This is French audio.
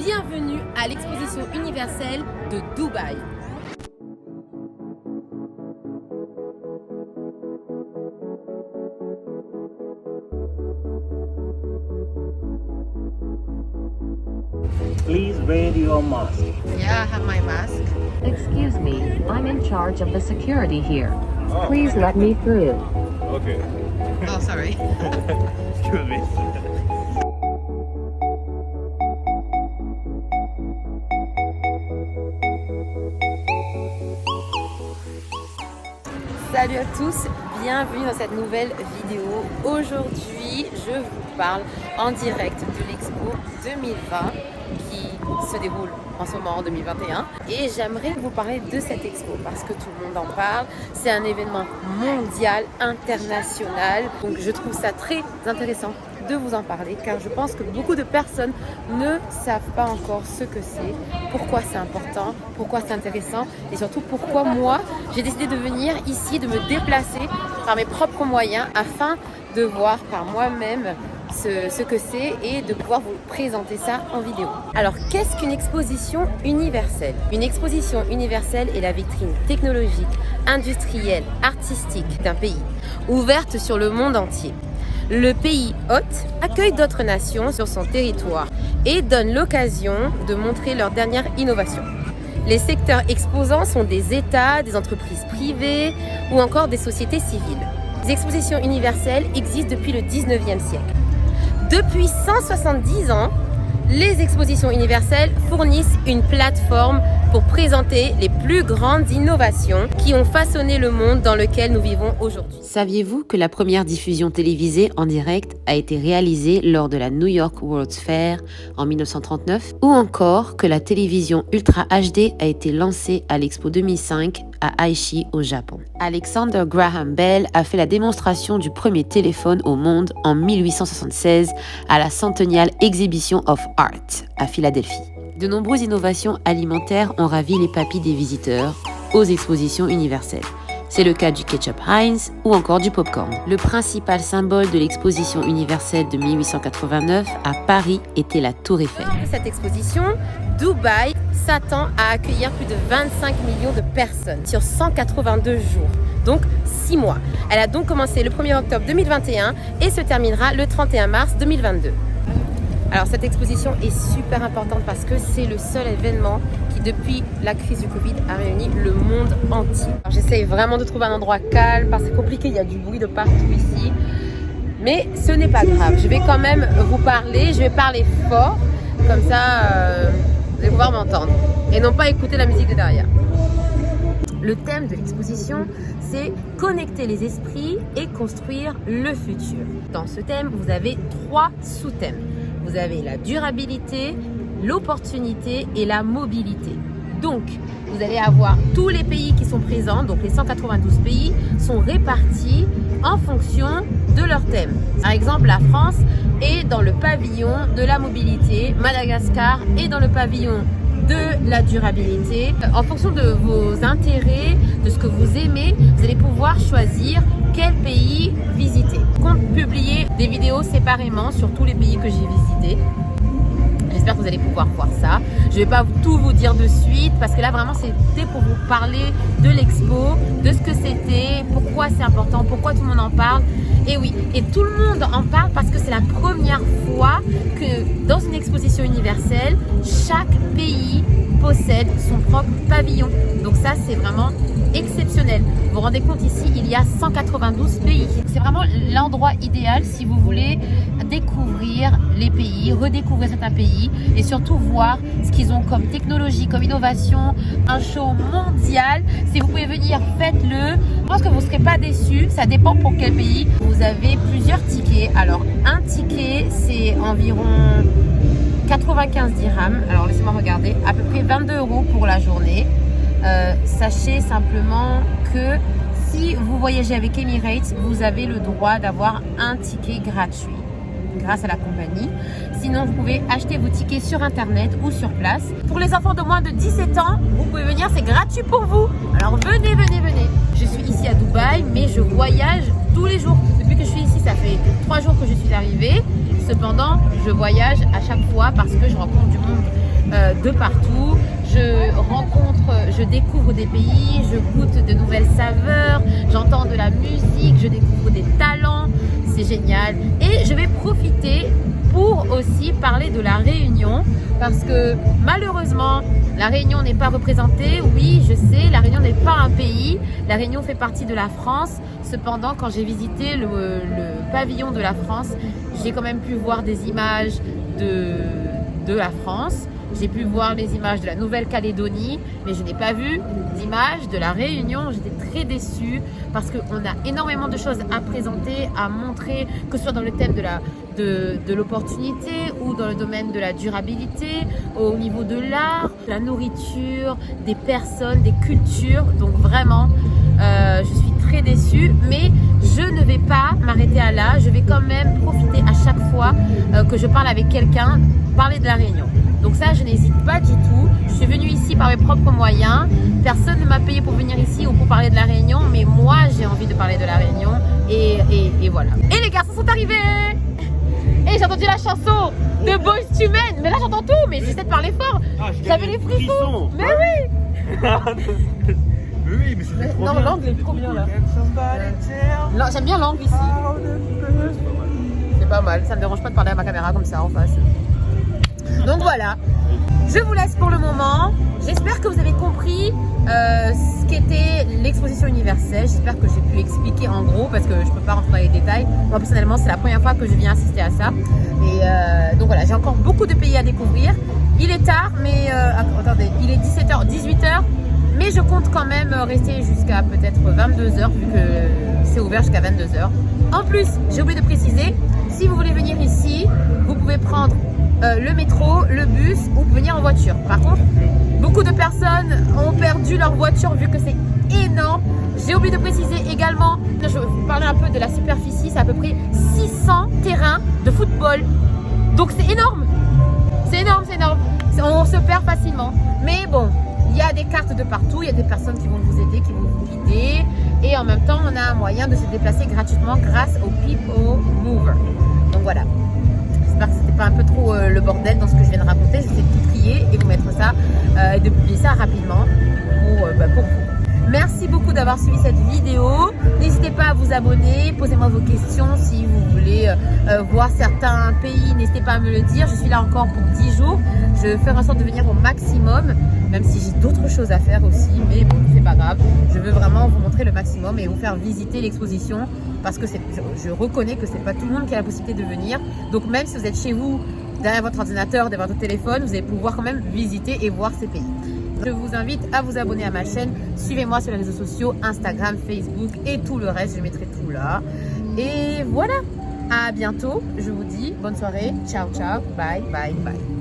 Bienvenue à l'exposition universelle de Dubaï. Please wear your mask. Yeah, I have my mask. Excuse me, I'm in charge of the security here. Please let me through. Okay. Oh, sorry. Excuse me. Salut à tous, bienvenue dans cette nouvelle vidéo. Aujourd'hui, je vous parle en direct de l'Expo 2020 qui se déroule en ce moment en 2021. Et j'aimerais vous parler de cette expo parce que tout le monde en parle. C'est un événement mondial, international. Donc je trouve ça très intéressant de vous en parler car je pense que beaucoup de personnes ne savent pas encore ce que c'est, pourquoi c'est important, pourquoi c'est intéressant et surtout pourquoi moi j'ai décidé de venir ici, de me déplacer par mes propres moyens afin de voir par moi-même ce que c'est et de pouvoir vous présenter ça en vidéo. Alors qu'est-ce qu'une exposition universelle? Une exposition universelle est la vitrine technologique, industrielle, artistique d'un pays, ouverte sur le monde entier. Le pays hôte accueille d'autres nations sur son territoire et donne l'occasion de montrer leurs dernières innovations. Les secteurs exposants sont des États, des entreprises privées ou encore des sociétés civiles. Les expositions universelles existent depuis le 19e siècle. Depuis 170 ans, les expositions universelles fournissent une plateforme pour présenter les plus grandes innovations qui ont façonné le monde dans lequel nous vivons aujourd'hui. Saviez-vous que la première diffusion télévisée en direct a été réalisée lors de la New York World's Fair en 1939? Ou encore que la télévision Ultra HD a été lancée à l'Expo 2005 à Aichi au Japon? Alexander Graham Bell a fait la démonstration du premier téléphone au monde en 1876 à la Centennial Exhibition of Art à Philadelphie. De nombreuses innovations alimentaires ont ravi les papilles des visiteurs aux expositions universelles. C'est le cas du ketchup Heinz ou encore du popcorn. Le principal symbole de l'exposition universelle de 1889 à Paris était la Tour Eiffel. Lors de cette exposition, Dubaï s'attend à accueillir plus de 25 millions de personnes sur 182 jours, donc 6 mois. Elle a donc commencé le 1er octobre 2021 et se terminera le 31 mars 2022. Alors cette exposition est super importante parce que c'est le seul événement qui depuis la crise du Covid a réuni le monde entier. J'essaye vraiment de trouver un endroit calme parce que c'est compliqué, il y a du bruit de partout ici. Mais ce n'est pas grave, je vais quand même vous parler, je vais parler fort, comme ça vous allez pouvoir m'entendre et non pas écouter la musique de derrière. Le thème de l'exposition, c'est connecter les esprits et construire le futur. Dans ce thème, vous avez 3 sous-thèmes. Vous avez la durabilité, l'opportunité et la mobilité. Donc, vous allez avoir tous les pays qui sont présents, donc les 192 pays sont répartis en fonction de leur thème. Par exemple, la France est dans le pavillon de la mobilité, Madagascar est dans le pavillon de la durabilité. En fonction de vos intérêts, de ce que vous aimez, vous allez pouvoir choisir quel pays visiter. Je compte publier des vidéos séparément sur tous les pays que j'ai visités. J'espère que vous allez pouvoir voir ça. Je ne vais pas tout vous dire de suite parce que là vraiment c'était pour vous parler de l'expo, de ce que c'était, pourquoi c'est important, pourquoi tout le monde en parle. Et oui, et tout le monde en parle parce que c'est la première fois que dans une exposition universelle, chaque pays possède son propre pavillon. Donc ça c'est vraiment exceptionnel. Vous vous rendez compte ici, il y a 192 pays. C'est vraiment l'endroit idéal si vous voulez découvrir les pays, redécouvrir certains pays et surtout voir ce qu'ils ont comme technologie, comme innovation, un show mondial. Si vous pouvez venir, faites-le. Je pense que vous ne serez pas déçus. Ça dépend pour quel pays. Vous avez plusieurs tickets. Alors, un ticket, c'est environ 95 dirhams. Alors, laissez-moi regarder. À peu près 22 € pour la journée. Sachez simplement que si vous voyagez avec Emirates, vous avez le droit d'avoir un ticket gratuit grâce à la compagnie. Sinon, vous pouvez acheter vos tickets sur internet ou sur place. Pour les enfants de moins de 17 ans, vous pouvez venir, c'est gratuit pour vous. Alors venez, venez, venez. Je suis ici à Dubaï, mais je voyage tous les jours. Depuis que je suis ici, ça fait 3 jours que je suis arrivée. Cependant, je voyage à chaque fois parce que je rencontre du monde de partout. Je découvre des pays, je goûte de nouvelles saveurs, j'entends de la musique, je découvre des talents, c'est génial. Et je vais profiter pour aussi parler de la Réunion, parce que malheureusement, la Réunion n'est pas représentée. Oui, je sais, la Réunion n'est pas un pays, la Réunion fait partie de la France. Cependant, quand j'ai visité le pavillon de la France, j'ai quand même pu voir des images de la France. J'ai pu voir les images de la Nouvelle-Calédonie, mais je n'ai pas vu d'image de la Réunion. J'étais très déçue parce qu'on a énormément de choses à présenter, à montrer, que ce soit dans le thème de l'opportunité ou dans le domaine de la durabilité, au niveau de l'art, de la nourriture, des personnes, des cultures. Donc vraiment, je suis très déçue, mais je ne vais pas m'arrêter à là. Je vais quand même profiter à chaque fois que je parle avec quelqu'un, parler de la Réunion. Donc ça, je n'hésite pas du tout. Je suis venue ici par mes propres moyens. Personne ne m'a payé pour venir ici ou pour parler de la Réunion, mais moi, j'ai envie de parler de la Réunion. Et voilà. Et les garçons sont arrivés. Et j'ai entendu la chanson de Boyz II Men. Mais là, j'entends tout, mais j'essaie de parler fort. J'avais les frissons. Mais oui. Oui, mais c'était trop bien. Non, l'angle est trop bien là. J'aime bien l'angle ici. C'est pas mal. Ça ne me dérange pas de parler à ma caméra comme ça en face. Donc voilà, je vous laisse pour le moment. J'espère que vous avez compris ce qu'était l'exposition universelle. J'espère que j'ai pu expliquer en gros, parce que je ne peux pas rentrer dans les détails. Moi personnellement, c'est la première fois que je viens assister à ça. Et donc voilà, j'ai encore beaucoup de pays à découvrir. Il est tard, mais attendez, il est 17h, 18h. Mais je compte quand même rester jusqu'à peut-être 22h, vu que c'est ouvert jusqu'à 22h. En plus, j'ai oublié de préciser, si vous voulez venir ici, vous pouvez prendre le métro, le bus ou venir en voiture. Par contre, beaucoup de personnes ont perdu leur voiture vu que c'est énorme. J'ai oublié de préciser également, je vais vous parler un peu de la superficie, c'est à peu près 600 terrains de football. Donc c'est énorme. C'est énorme, c'est énorme. On se perd facilement. Mais bon, il y a des cartes de partout, il y a des personnes qui vont vous aider, qui vont vous guider. Et en même temps, on a un moyen de se déplacer gratuitement grâce au People Mover. Donc voilà. J'espère que c'était pas un peu trop le bordel dans ce que je viens de raconter. J'essaie de tout trier et vous mettre ça et de publier ça rapidement pour vous. Merci beaucoup d'avoir suivi cette vidéo. N'hésitez pas à vous abonner, posez-moi vos questions si vous voulez voir certains pays. N'hésitez pas à me le dire. Je suis là encore pour 10 jours. Je ferai en sorte de venir au maximum, même si j'ai d'autres choses à faire aussi. Mais bon, c'est pas grave. Je veux vraiment vous montrer le maximum et vous faire visiter l'exposition parce que je reconnais que c'est pas tout le monde qui a la possibilité de venir. Donc même si vous êtes chez vous, derrière votre ordinateur, derrière votre téléphone, vous allez pouvoir quand même visiter et voir ces pays. Je vous invite à vous abonner à ma chaîne. Suivez-moi sur les réseaux sociaux, Instagram, Facebook et tout le reste. Je mettrai tout là. Et voilà. À bientôt. Je vous dis bonne soirée. Ciao, ciao. Bye, bye, bye.